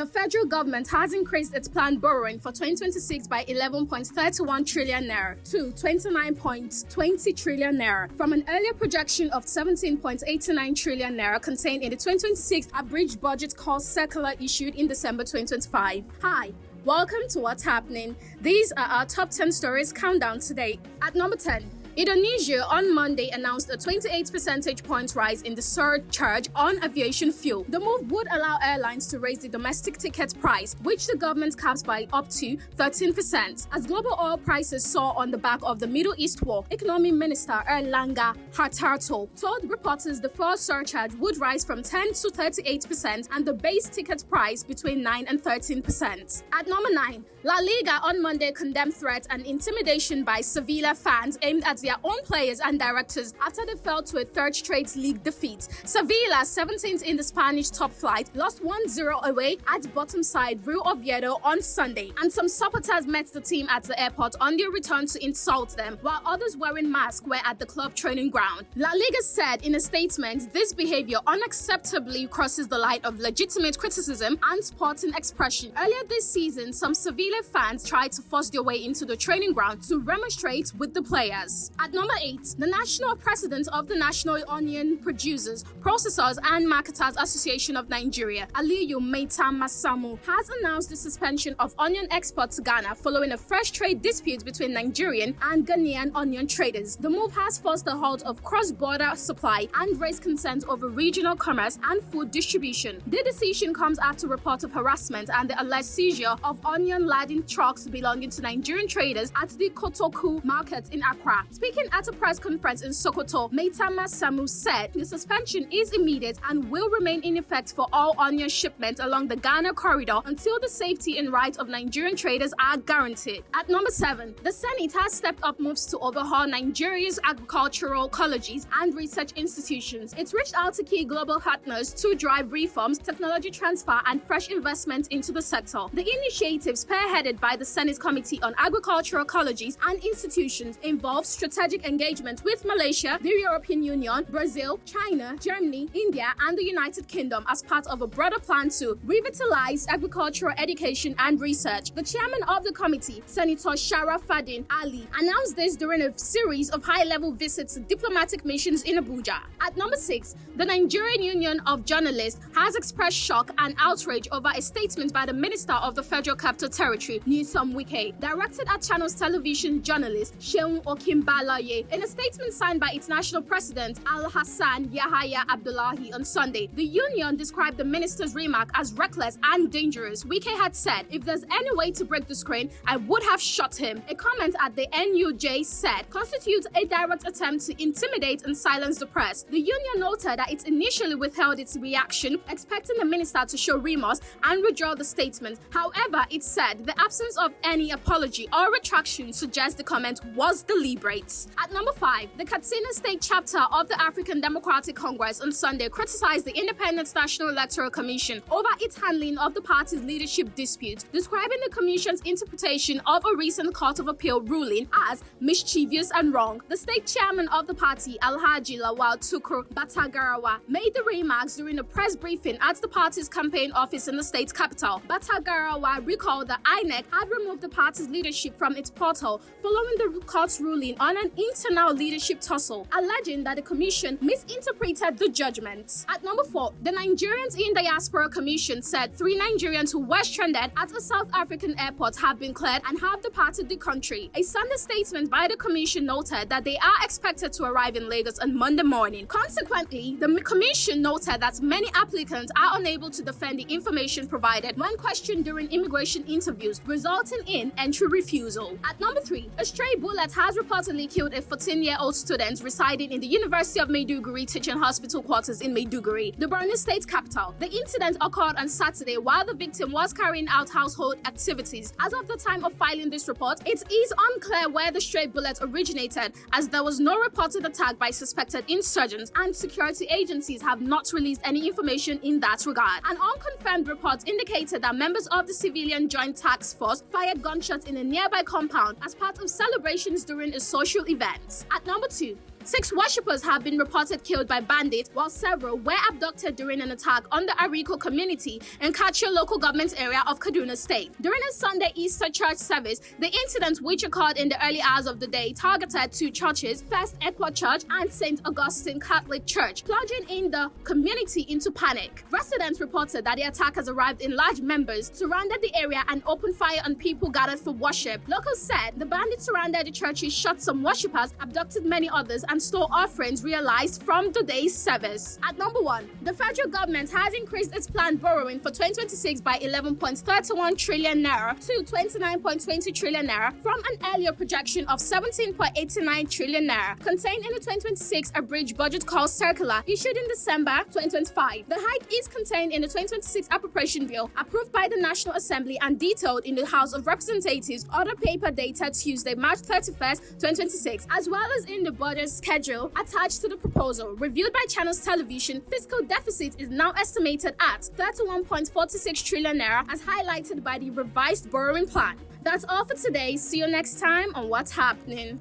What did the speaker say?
The federal government has increased its planned borrowing for 2026 by 11.31 trillion naira to 29.20 trillion naira from an earlier projection of 17.89 trillion naira contained in the 2026 abridged budget cost circular issued in December 2025. Hi. Welcome to What's Happening. These are our top 10 stories countdown today. At number 10, Indonesia on Monday announced a 28 percentage point rise in the surcharge on aviation fuel. The move would allow airlines to raise the domestic ticket price, which the government caps by up to 13%. As global oil prices soar on the back of the Middle East war, Economy Minister Erlangga Hartarto told reporters the fuel surcharge would rise from 10 to 38% and the base ticket price between 9 and 13%. At number 9, La Liga on Monday condemned threats and intimidation by Sevilla fans aimed at their own players and directors after they fell to a third straight league defeat. Sevilla, 17th in the Spanish top flight, lost 1-0 away at bottom side Rio Oviedo on Sunday, and some supporters met the team at the airport on their return to insult them, while others wearing masks were at the club training ground. La Liga said in a statement, this behavior unacceptably crosses the line of legitimate criticism and sporting expression. Earlier this season, some Sevilla fans tried to force their way into the training ground to remonstrate with the players. At number 8, the national president of the National Onion Producers, Processors and Marketers Association of Nigeria, Aliyu Maitama-Samu, has announced the suspension of onion exports to Ghana following a fresh trade dispute between Nigerian and Ghanaian onion traders. The move has forced the halt of cross-border supply and raised concerns over regional commerce and food distribution. The decision comes after reports of harassment and the alleged seizure of onion-laden trucks belonging to Nigerian traders at the Kotoku market in Accra. Speaking at a press conference in Sokoto, Maitama-Samu said the suspension is immediate and will remain in effect for all onion shipments along the Ghana corridor until the safety and rights of Nigerian traders are guaranteed. At number 7, the Senate has stepped up moves to overhaul Nigeria's agricultural colleges and research institutions. It's reached out to key global partners to drive reforms, technology transfer, and fresh investment into the sector. The initiative, spearheaded by the Senate Committee on Agricultural Colleges and Institutions, involves strategic engagement with Malaysia, the European Union, Brazil, China, Germany, India, and the United Kingdom as part of a broader plan to revitalize agricultural education and research. The chairman of the committee, Senator Sharafaddin Ali, announced this during a series of high-level visits to diplomatic missions in Abuja. At number 6, the Nigerian Union of Journalists has expressed shock and outrage over a statement by the Minister of the Federal Capital Territory, Nyesom Wike, directed at Channel's television journalist, Okinbaloye. In a statement signed by its national president, Al-Hassan Yahaya Abdullahi on Sunday, the union described the minister's remark as reckless and dangerous. Wike had said, if there's any way to break the screen, I would have shot him. A comment at the NUJ said constitutes a direct attempt to intimidate and silence the press. The union noted that it initially withheld its reaction, expecting the minister to show remorse and withdraw the statement. However, it said the absence of any apology or retraction suggests the comment was deliberate. At number 5, the Katsina State chapter of the African Democratic Congress on Sunday criticized the Independent National Electoral Commission over its handling of the party's leadership dispute, describing the commission's interpretation of a recent Court of Appeal ruling as mischievous and wrong. The state chairman of the party, Alhaji Lawal Tukur Batagarawa, made the remarks during a press briefing at the party's campaign office in the state's capital. Batagarawa recalled that INEC had removed the party's leadership from its portal following the court's ruling on an internal leadership tussle, alleging that the commission misinterpreted the judgment. At number 4, the Nigerians in Diaspora Commission said 3 Nigerians who were stranded at a South African airport have been cleared and have departed the country. A Sunday statement by the commission noted that they are expected to arrive in Lagos on Monday morning. Consequently, the commission noted that many applicants are unable to defend the information provided when questioned during immigration interviews, resulting in entry refusal. At number 3, a stray bullet has reportedly killed a 14-year-old student residing in the University of Maiduguri Teaching Hospital quarters in Maiduguri, the Borno state capital. The incident occurred on Saturday while the victim was carrying out household activities. As of the time of filing this report, it is unclear where the stray bullet originated, as there was no reported attack by suspected insurgents, and security agencies have not released any information in that regard. An unconfirmed report indicated that members of the Civilian Joint Task Force fired gunshots in a nearby compound as part of celebrations during a social event. At number 2, 6 worshippers have been reported killed by bandits, while several were abducted during an attack on the Ariko community in Kachio local government area of Kaduna State. During a Sunday Easter church service, the incident, which occurred in the early hours of the day, targeted 2 churches, First Equa Church and St. Augustine Catholic Church, plunging in the community into panic. Residents reported that the attackers arrived in large numbers, surrounded the area and opened fire on people gathered for worship. Locals said the bandits surrounded the churches, shot some worshippers, abducted many others, and stole offerings realized from the day's service. At number 1, the federal government has increased its planned borrowing for 2026 by 11.31 trillion naira to 29.20 trillion naira from an earlier projection of 17.89 trillion naira, contained in the 2026 abridged budget call circular issued in December 2025. The hike is contained in the 2026 appropriation bill approved by the National Assembly and detailed in the House of Representatives order paper dated Tuesday, March 31st, 2026, as well as in the budget schedule attached to the proposal. Reviewed by Channels Television, fiscal deficit is now estimated at 31.46 trillion naira as highlighted by the revised borrowing plan. That's all for today. See you next time on What's Happening.